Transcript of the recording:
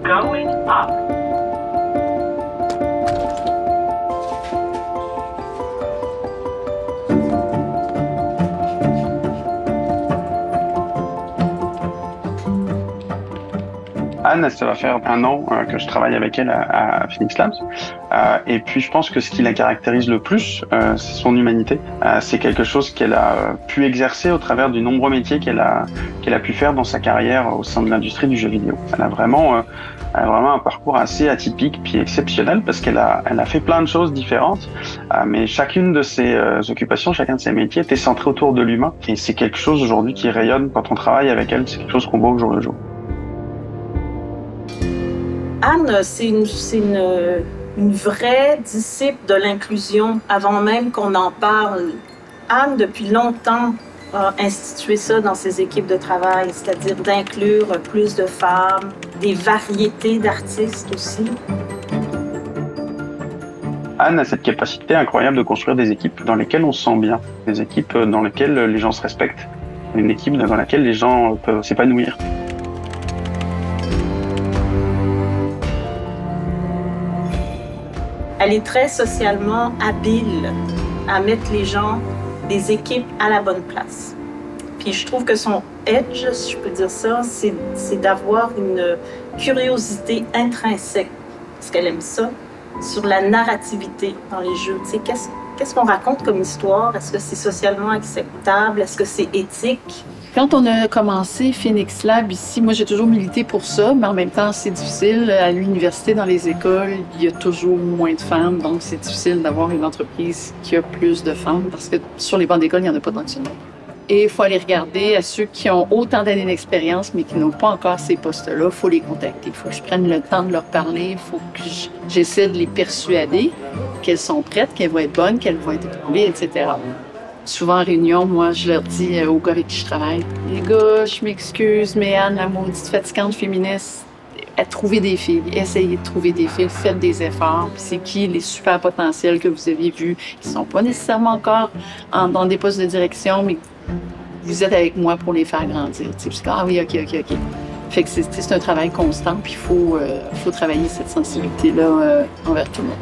Going up. Anne, ça va faire 1 an que je travaille avec elle à Phoenix Labs. Et puis je pense que ce qui la caractérise le plus, c'est son humanité. C'est quelque chose qu'elle a pu exercer au travers du nombreux métiers qu'elle a pu faire dans sa carrière au sein de l'industrie du jeu vidéo. Elle a vraiment un parcours assez atypique puis exceptionnel parce qu'elle a fait plein de choses différentes, mais chacune de ses occupations, chacun de ses métiers était centré autour de l'humain. Et c'est quelque chose aujourd'hui qui rayonne quand on travaille avec elle, c'est quelque chose qu'on voit au jour le jour. Anne, c'est une vraie disciple de l'inclusion avant même qu'on en parle. Anne, depuis longtemps, a institué ça dans ses équipes de travail, c'est-à-dire d'inclure plus de femmes, des variétés d'artistes aussi. Anne a cette capacité incroyable de construire des équipes dans lesquelles on se sent bien, des équipes dans lesquelles les gens se respectent, une équipe dans laquelle les gens peuvent s'épanouir. Elle est très socialement habile à mettre les gens, des équipes à la bonne place. Puis je trouve que son edge, si je peux dire ça, c'est d'avoir une curiosité intrinsèque, parce qu'elle aime ça, sur la narrativité dans les jeux. Tu sais, qu'est-ce qu'on raconte comme histoire? Est-ce que c'est socialement acceptable? Est-ce que c'est éthique? Quand on a commencé Phoenix Lab ici, moi j'ai toujours milité pour ça, mais en même temps c'est difficile. À l'université, dans les écoles, il y a toujours moins de femmes, donc c'est difficile d'avoir une entreprise qui a plus de femmes parce que sur les bancs d'école, il n'y en a pas tant que ça. Et il faut aller regarder à ceux qui ont autant d'années d'expérience mais qui n'ont pas encore ces postes-là, il faut les contacter. Il faut que je prenne le temps de leur parler, il faut que j'essaie de les persuader qu'elles sont prêtes, qu'elles vont être bonnes, qu'elles vont être éprouvées, etc. Souvent en réunion, moi, je leur dis aux gars avec qui je travaille, « Les gars, je m'excuse, mais Anne, la maudite fatigante féministe, trouvez des filles, essayez de trouver des filles, faites des efforts. C'est qui les super potentiels que vous avez vus, qui sont pas nécessairement encore dans des postes de direction, mais vous êtes avec moi pour les faire grandir. » Ah oui, OK. Fait que c'est un travail constant, puis il faut travailler cette sensibilité-là envers tout le monde.